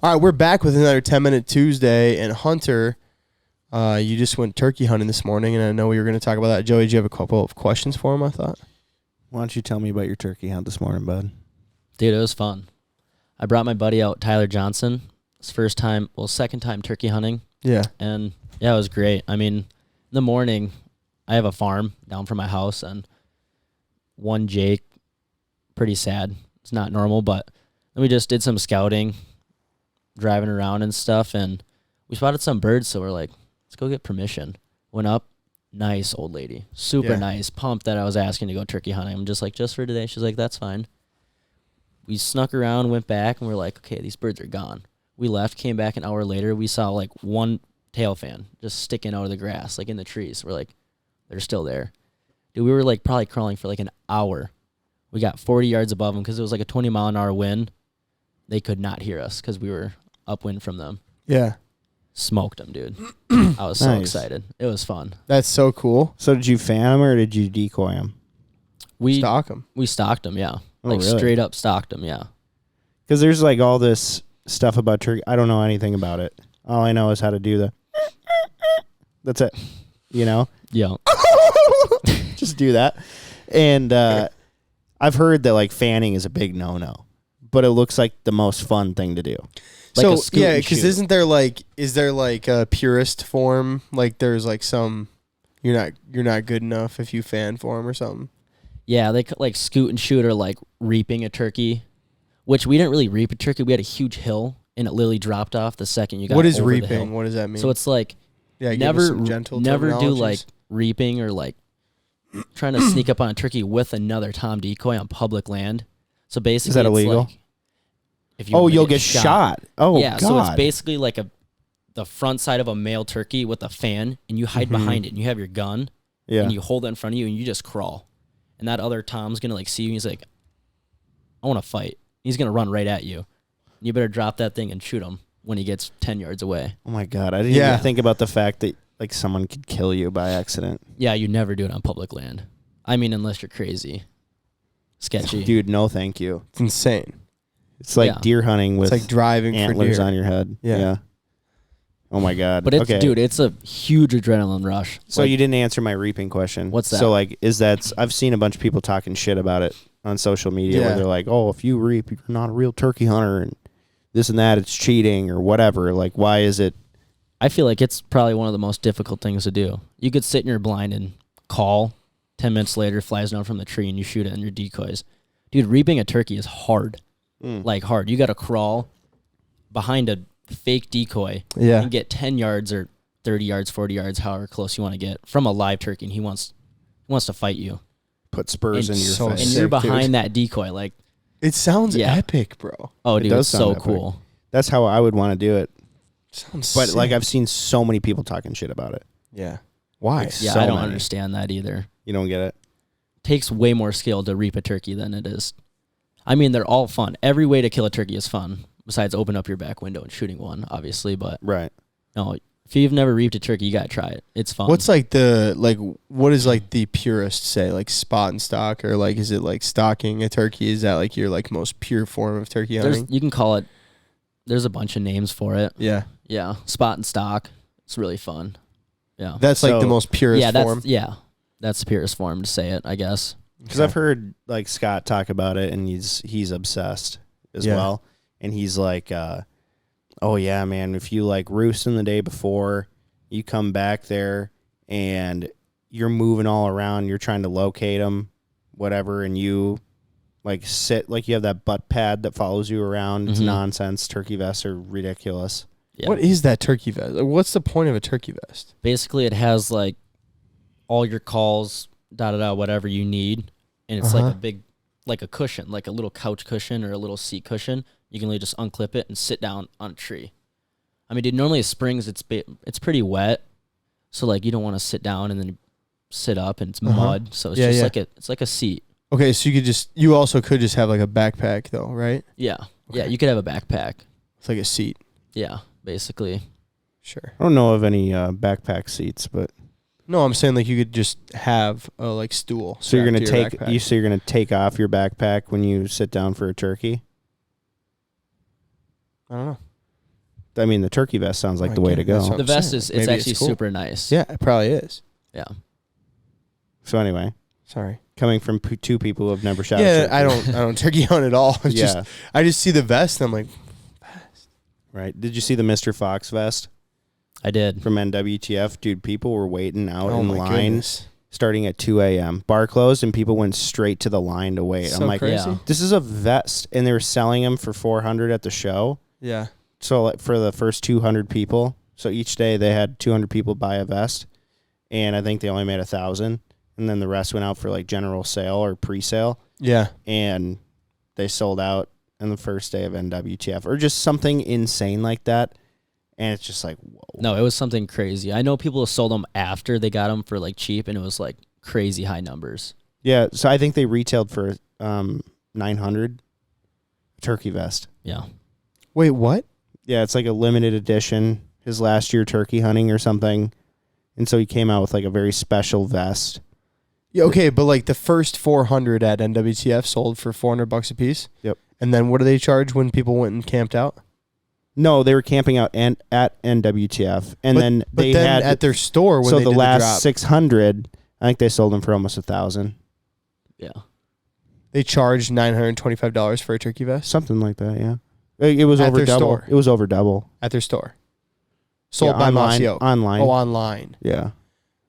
All right, we're back with another 10-Minute Tuesday. And Hunter, you just went turkey hunting this morning, and I know we were going to talk about that. Joey, do you have a couple of questions for him, I thought? Why don't you tell me about your turkey hunt this morning, bud? Dude, it was fun. I brought my buddy out, Tyler Johnson. His second time turkey hunting. Yeah. And, yeah, it was great. I mean, in the morning, I have a farm down from my house, and one Jake, pretty sad. It's not normal, but then we just did some scouting, driving around and stuff, and we spotted some birds, so we're like, let's go get permission. Went up, nice old lady, super nice, pumped that I was asking to go turkey hunting. I'm just like, just for today? She's like, that's fine. We snuck around, went back, and we're like, okay, these birds are gone. We left, came back an hour later, we saw like one tail fan just sticking out of the grass, like in the trees. We're like, they're still there. Dude, we were like probably crawling for like an hour. We got 40 yards above them because it was like a 20-mile-an-hour wind. They could not hear us because we were upwind from them. Yeah. Smoked them, dude. I was so excited. It was fun. That's so cool. So did you fan them or did you decoy them? We Stalk them. We stalked them, yeah. Oh, like really? straight up stalked them, yeah. Because there's like all this stuff about turkey. I don't know anything about it. All I know is how to do the. That's it. You know? Yeah. Just do that. And I've heard that like fanning is a big no-no, but it looks like the most fun thing to do. Like So, a scoot yeah, and because shoot. is there like a purist form? Like there's like some, you're not good enough if you fan for him or something? Yeah, they could like scoot and shoot or like reaping a turkey, which we didn't really reap a turkey. We had a huge hill, and it literally dropped off the second you got What is over the hill. reaping? What does that mean? So it's like yeah, give us some gentle never do terminologies. like reaping or like trying to sneak up on a turkey with another tom decoy on public land. So basically, Is that it's illegal? like if you wanna you'll get shot. Oh, yeah, God. so it's basically like the front side of a male turkey with a fan, and you hide behind it, and you have your gun, Yeah. and you hold it in front of you, and you just crawl. And that other tom's gonna like see you, and he's like, I want to fight. He's gonna run right at you. You better drop that thing and shoot him when he gets 10 yards away. Oh, my God. I didn't even think about the fact that like someone could kill you by accident. Yeah, you never do it on public land. I mean, unless you're crazy. Sketchy. Dude, no thank you. It's insane. It's like deer hunting with It's like driving antlers for deer. on your head. Yeah. Oh, my God. But it's, okay. dude, it's a huge adrenaline rush. So Like, you didn't answer my reaping question. What's that? So like, I've seen a bunch of people talking shit about it on social media where they're like, oh, if you reap, you're not a real turkey hunter and this and that, it's cheating or whatever. Like, why is it? I feel like it's probably one of the most difficult things to do. You could sit in your blind and call. 10 minutes later, flies down from the tree and you shoot it in your decoys. Dude, reaping a turkey is hard. Like hard. You got to crawl behind a fake decoy and get 10 yards or 30 yards, 40 yards, however close you want to get from a live turkey, and he wants to fight you. Put spurs in your And face. you're behind that decoy. Like, It sounds epic, bro. oh, It dude, does it's so sound epic. cool. That's how I would want to do it. Sounds But sick. like, I've seen so many people talking shit about it. Yeah. Why? Like, Yeah, so I don't many. understand that either. You don't get it? Takes way more skill to reap a turkey than it is. I mean, they're all fun. Every way to kill a turkey is fun, besides open up your back window and shooting one, obviously. But Right. no, if you've never reaped a turkey, you gotta try it. It's fun. What's like what does like the purist say? Like spot and stock, or like is it like stalking a turkey? Is that like your like most pure form of turkey hunting? You can call it. There's a bunch of names for it. Yeah. Yeah, spot and stock. It's really fun. Yeah. That's like So- the most purest yeah, form. that's the purest form to say it, I guess. Because I've heard like Scott talk about it, and he's obsessed as well. And he's like, oh yeah, man, if you like roosting the day before, you come back there and you're moving all around, you're trying to locate them, whatever, and you like sit like you have that butt pad that follows you around. It's nonsense. Turkey vests are ridiculous. Yeah. What is that turkey vest? Like, what's the point of a turkey vest? Basically, it has like all your calls, whatever you need, and it's like a big, like a cushion, like a little couch cushion or a little seat cushion. You can really just unclip it and sit down on a tree. I mean, dude, normally at springs it's pretty wet, so like you don't want to sit down and then sit up and it's mud, so it's it's like a seat. Okay, so you also could just have like a backpack though, right? Yeah, yeah, Okay. you could have a backpack. It's like a seat. Yeah, basically. Sure. I don't know of any backpack seats, but No, I'm saying like you could just have a like stool. so you're gonna strapped to your take backpack. you're gonna take off your backpack when you sit down for a turkey. I don't know. I mean, the turkey vest sounds like the way to That's go. what The I'm vest saying. is Maybe actually cool. super nice. Yeah, it probably is. Yeah. So anyway, Sorry. coming from two people who have never shot. Yeah, a turkey. I don't turkey hunt at all. It's Yeah. I just see the vest and I'm like, Right. Did you see the Mr. Fox vest I did. from NWTF? Dude, people were waiting out oh in my line goodness. starting at 2 a.m. Bar closed and people went straight to the line to wait. So I'm like, crazy. Yeah. this is a vest, and they were selling them for $400 at the show. Yeah. So like, for the first 200 people, so each day they had 200 people buy a vest, and I think they only made 1,000, and then the rest went out for like general sale or pre-sale, Yeah. and they sold out on the first day of NWTF or just something insane like that, and it's just like, whoa. No, it was something crazy. I know people sold them after they got them for like cheap, and it was like crazy high numbers. Yeah, so I think they retailed for $900 turkey vest. Yeah. Wait, what? Yeah, it's like a limited edition. His last year turkey hunting or something, and so he came out with like a very special vest. Yeah, okay, but like the first 400 at NWTF sold for $400 a piece. Yep. And then what do they charge when people went and camped out? No, they were camping out at NWTF, and then But they then had at their store when so they the did last the drop, 600. I think they sold them for almost 1,000, Yeah. they charged $925 for a turkey vest something like that. Yeah, it was At over their double. store. It was over double. at their store. Sold Yeah, by online, Mossy Oak. Online. Oh, online. Yeah,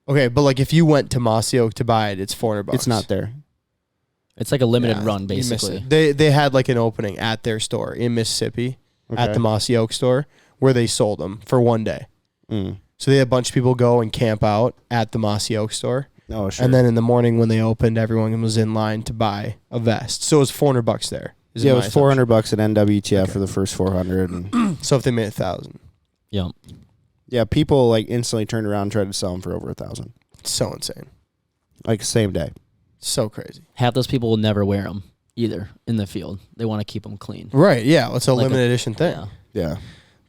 Okay, but like if you went to Mossy Oak to buy it, it's $400. it's not there. It's like a limited Yeah, run, you missed basically. it. They had like an opening at their store in Mississippi at Okay. the Mossy Oak store where they sold them for one day. Mm. So they had a bunch of people go and camp out at the Mossy Oak store. Oh, sure. And then in the morning when they opened, everyone was in line to buy a vest. So it was $400 there. is yeah, it my was assumption. $400 at NWTF Okay. for the first 400. And So if they made 1,000, Yeah. yeah, people like instantly turned around and tried to sell them for over 1,000, it's so insane. like same day. So crazy. Half those people will never wear them either in the field. They want to keep them clean. Right. Yeah. It's a Like limited edition thing. Yeah. Yeah,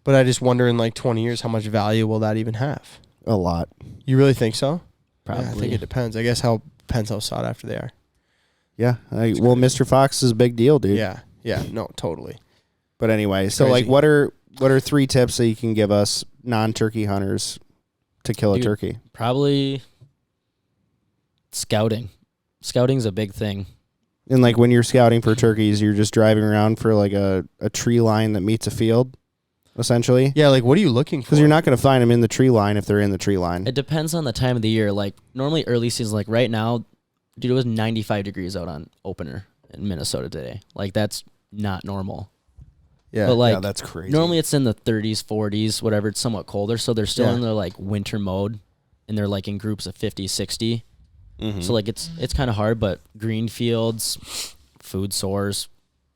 But I just wonder in like 20 years, how much value will that even have? a lot. You really think so? Probably. Yeah, I think it depends. I guess depends how sought after they are. Yeah, well, Mr. Fox is a big deal, dude. Yeah. Yeah. No, totally. But anyway, so Crazy. like, what are 3 tips that you can give us non-turkey hunters to kill a Dude. turkey? Probably scouting. Scouting's a big thing. And like when you're scouting for turkeys, you're just driving around for like a tree line that meets a field, essentially. Yeah. Like, what are you looking for? Because you're not going to find them in the tree line if they're in the tree line. It depends on the time of the year. Like normally early season, like right now, dude, it was 95 degrees out on opener in Minnesota today. Like that's not normal. Yeah. But like that's crazy. normally it's in the 30s, 40s, whatever. It's somewhat colder, so they're still Yeah. in their like winter mode, and they're like in groups of 50, 60. Mhm. So like it's kind of hard, but green fields, food source,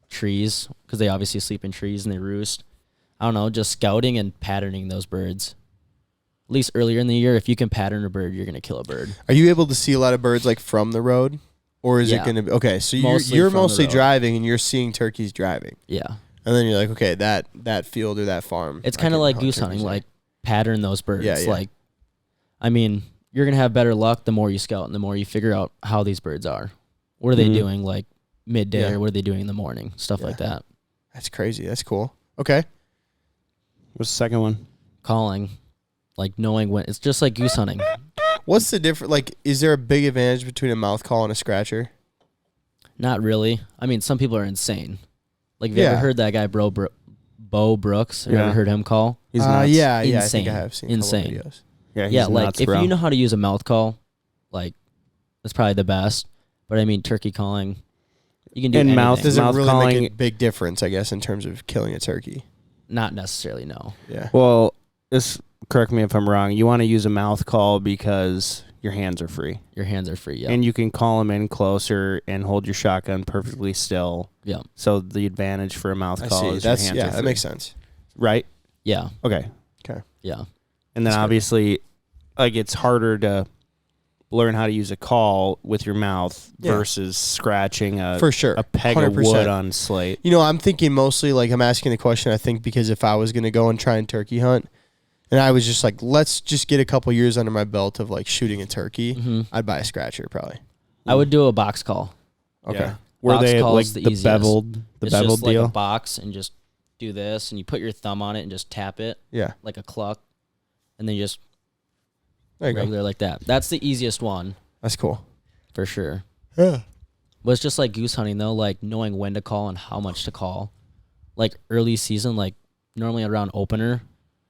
trees, because they obviously sleep in trees and they roost. I don't know, just scouting and patterning those birds. At least earlier in the year, if you can pattern a bird, you're gonna kill a bird. Are you able to see a lot of birds like from the road? Or is it Yeah. going to be okay? So Mostly you're from the mostly road. driving and you're seeing turkeys driving. Yeah, And then you're like, okay, that field or that farm. it's I kind of can like hunt goose turkeys hunting, there. like pattern those birds. Yeah, yeah. Like, I mean, you're gonna have better luck the more you scout and the more you figure out how these birds are. What are they Mhm. doing like midday, Yeah. or what are they doing in the morning? Stuff like Yeah. that. That's crazy. That's cool. Okay. What's the second one? Calling, like knowing when. It's just like goose hunting. What's the difference? Like, is there a big advantage between a mouth call and a scratcher? Not really. I mean, some people are insane. Like, have you Yeah. ever heard that guy, Bo Brooks? Have you Yeah. ever heard him call? He's nuts. Yeah, I think Insane. I have seen Insane. A couple videos. Yeah, he's Yeah, like nuts, if bro. you know how to use a mouth call, like that's probably the best. But I mean, turkey calling, you can do And anything. mouth Does it Mouth really calling- make a big difference, I guess, in terms of killing a turkey? Not necessarily, no. Yeah. Well, correct me if I'm wrong. You want to use a mouth call because your hands are free. Your hands are free. Yeah. And you can call them in closer and hold your shotgun perfectly still. Yeah. So the advantage for a mouth I call see. is your That's hands yeah, are that free. makes sense. Right? Yeah. Okay. Yeah. And then That's good. obviously, like, it's harder to learn how to use a call with your mouth Yeah. versus scratching For sure. a peg 100%. of wood on slate. You know, I'm thinking mostly like I'm asking the question, I think, because if I was going to go and try and turkey hunt and I was just like, let's just get a couple years under my belt of like shooting a turkey, hmm I'd buy a scratcher probably. I would do a box call. Okay. Yeah. Were Box they call like is the the easiest. beveled It's beveled just like deal? a box and just do this, and you put your thumb on it and just tap it Yeah. like a cluck, and then you just There you go. regular like that. That's the easiest one That's cool. for sure. Yeah. But it's just like goose hunting though, like knowing when to call and how much to call. Like early season, like normally around opener,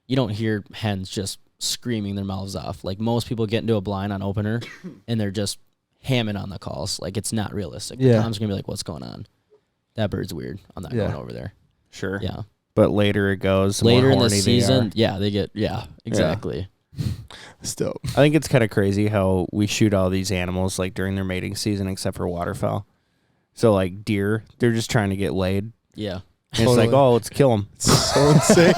you don't hear hens just screaming their mouths off. Like most people get into a blind on opener and they're just hamming on the calls. Like it's not realistic. Yeah. The Tom's gonna be like, "What's going on? That bird's weird. I'm not going over there." Sure. Yeah. But later it goes. The Later more in the horny they season, are. yeah, they get exactly. Still. I think it's kind of crazy how we shoot all these animals like during their mating season, except for waterfowl. So like deer, they're just trying to get laid. Yeah. And it's like, oh, let's kill them. So insane.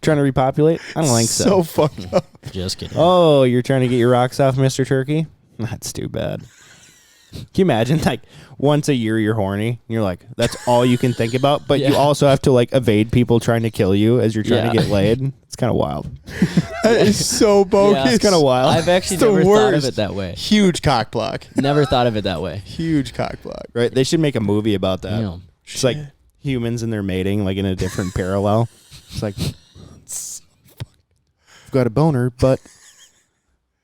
Trying to repopulate? I don't think so. So fucked up. Just kidding. Oh, you're trying to get your rocks off, Mr. Turkey? That's too bad. Can you imagine, like, once a year you're horny? And you're like, that's all you can think about, but you also have to, like, evade people trying to kill you as you're trying to get laid. It's kind of wild. That is so bogus. Yeah. It's kind of wild. I've actually It's the never thought of worst. it that way. Huge cock block. Never thought of it that way. Huge cock block. Right? They should make a movie about that. Yeah. It's like humans and their mating, like, in a different parallel. It's like, I've got a boner, but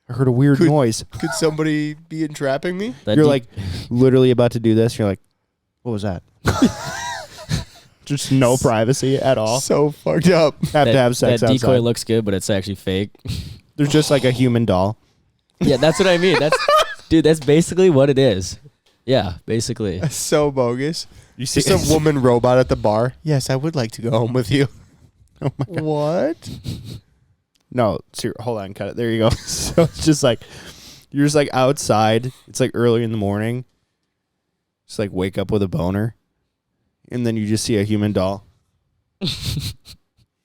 I heard a weird noise. Could somebody be entrapping me? That You're deep- like literally about to do this. You're like, what was that? Just no privacy at all. So fucked up. Have to have sex that decoy outside. looks good, but it's actually fake. There's just like a human doll. Yeah, that's what I mean. Dude, that's basically what it is. Yeah, basically. That's so bogus. You see Just a woman robot at the bar. Yes, I would like to go home with you. Oh my God. What? No, hold on, cut it. There you go. So it's just like you're just like outside. It's like early in the morning. Just like wake up with a boner, and then you just see a human doll, and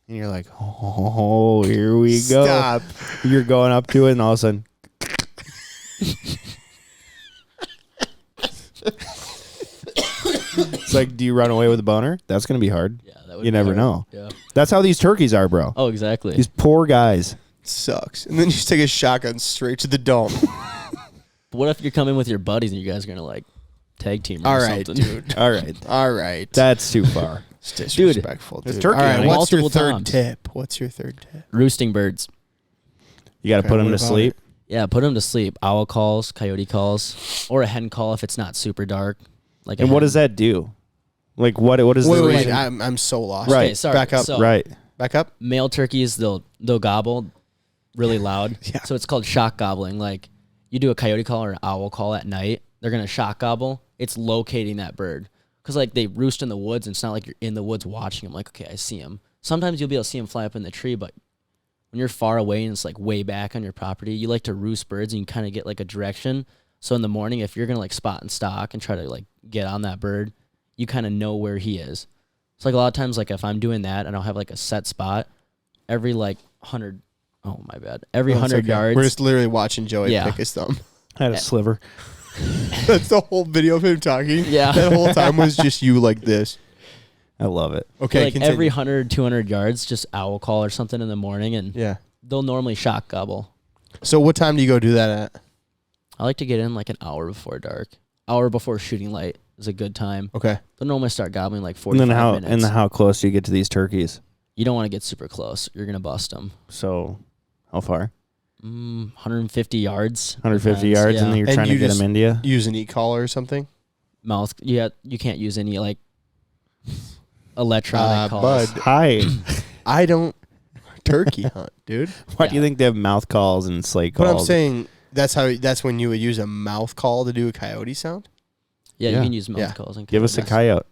you're like, "Oh, here we go." Stop. You're going up to it, and all of a sudden, it's like, do you run away with a boner? That's gonna be hard. Yeah, that would You be never hard. know. Yeah. That's how these turkeys are, bro. Oh, exactly. These poor guys. Sucks. And then you just take a shotgun straight to the dome. But what if you're coming with your buddies and you guys are gonna like tag team or All right, something? dude. All right, All right. that's too far. It's disrespectful, dude. it's turkey All right, hunting. what's your Multiple third times. tip? What's your third tip? Roosting birds. You got to Okay, put them what to about sleep. Yeah, put them to sleep. Owl calls, coyote calls, or a hen call if it's not super dark. Like, And what does that do? Like what is Wait, the wait, reason? I'm so lost. Right. Okay, sorry. Back up. So, Right. Back up. male turkeys, they'll gobble really loud. Yeah. So it's called shock gobbling. Like you do a coyote call or an owl call at night, they're gonna shock gobble. It's locating that bird because like they roost in the woods, and it's not like you're in the woods watching them. Like, okay, I see him. Sometimes you'll be able to see him fly up in the tree, but when you're far away and it's like way back on your property, you like to roost birds and you kind of get like a direction. So in the morning, if you're gonna like spot and stalk and try to like get on that bird, you kind of know where he is. It's like a lot of times, like if I'm doing that and I'll have like a set spot, every like 100, oh my bad, every No, it's 100 okay. yards. We're just literally watching Joey Yeah. pick his thumb. I had a sliver. That's the whole video of him talking. Yeah. That whole time was just you like this. I love it. Okay, like continue. every 100, 200 yards, just owl call or something in the morning, and Yeah. they'll normally shock gobble. So what time do you go do that at? I like to get in like an hour before dark. Hour before shooting light is a good time. Okay. They'll normally start gobbling like And 45 then minutes. how close do you get to these turkeys? You don't want to get super close. You're going to bust them. So how far? 150 yards. 150 Depends, yards, yeah. and then you're And trying you to get just- them into you. Use an e-collar or something? Mouth. Yeah, you can't use any like electronic calls. Bud. Hi. I don't turkey hunt, dude. Why do you Yeah. think they have mouth calls and slate calls? But I'm saying that's when you would use a mouth call to do a coyote sound? Yeah, Yeah. you can use mouth Yeah. calls. And Give us a coyotes.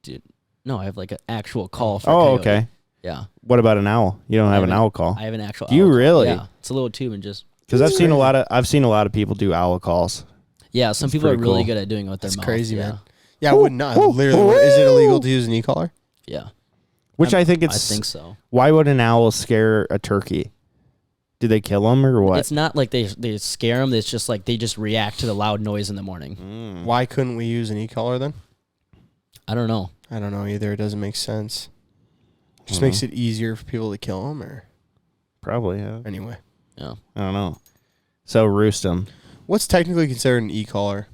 coyote. No, I have like an actual call for a Oh, coyote. okay. Yeah. What about an owl? You don't have an haven't- owl call. I have an actual Do you owl call. really? Yeah. It's a little tube and just Because I've That's seen crazy. I've seen a lot of people do owl calls. yeah, some That's people are pretty really cool. good at doing it with their That's mouth. crazy, yeah. man. Yeah, I would not. Literally, is it illegal to use an e-collar? Yeah. Which I think I it's. think so. Why would an owl scare a turkey? Do they kill them or what? It's not like they scare them. It's just like they just react to the loud noise in the morning. Mm. Why couldn't we use an e-collar then? I don't know. I don't know either. It doesn't make sense. Just Mhm. makes it easier for people to kill them, or Probably. Yeah. anyway. Yeah. I don't know. So roost them. What's technically considered an e-collar?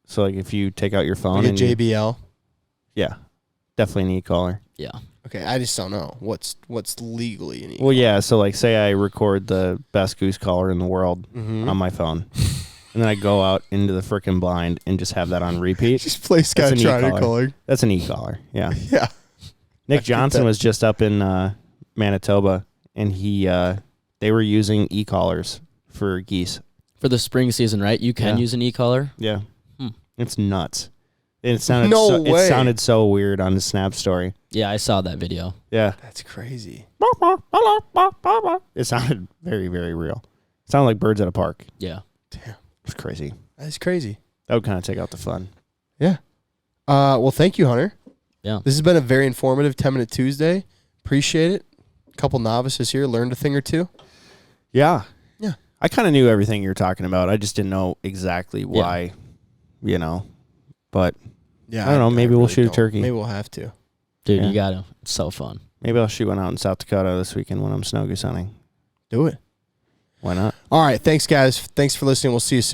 So like if you take out your phone Like a and you- JBL. yeah, definitely an e-collar. Yeah. Okay, I just don't know what's legally an Well, yeah. So like, say I record the best goose collar in the world on my phone, and then I go out into the frickin' blind and just have that on repeat. Just play Scott Trotter collar. That's an e-collar. Yeah. Yeah. Nick Johnson was just up in Manitoba, and they were using e-collars for geese. For the spring season, right? You can use an e-collar. Yeah. Hmm. It's nuts. It sounded way. It sounded so weird on the Snap story. Yeah, I saw that video. Yeah. That's crazy. It sounded very, very real. It sounded like birds at a park. Yeah. Damn. It's crazy. That's crazy. That would kind of take out the fun. Yeah. Well, thank you, Hunter. Yeah. This has been a very informative 10-minute Tuesday. Appreciate it. A couple novices here learned a thing or two. Yeah. Yeah. I kind of knew everything you were talking about. I just didn't know exactly why, but Yeah. I don't know. Maybe we'll shoot a don't. turkey. Maybe we'll have to. Dude, Yeah. you got to. It's so fun. Maybe I'll shoot one out in South Dakota this weekend when I'm snow goose hunting. Do it. Why not? All right. Thanks, guys. Thanks for listening. We'll see you soon.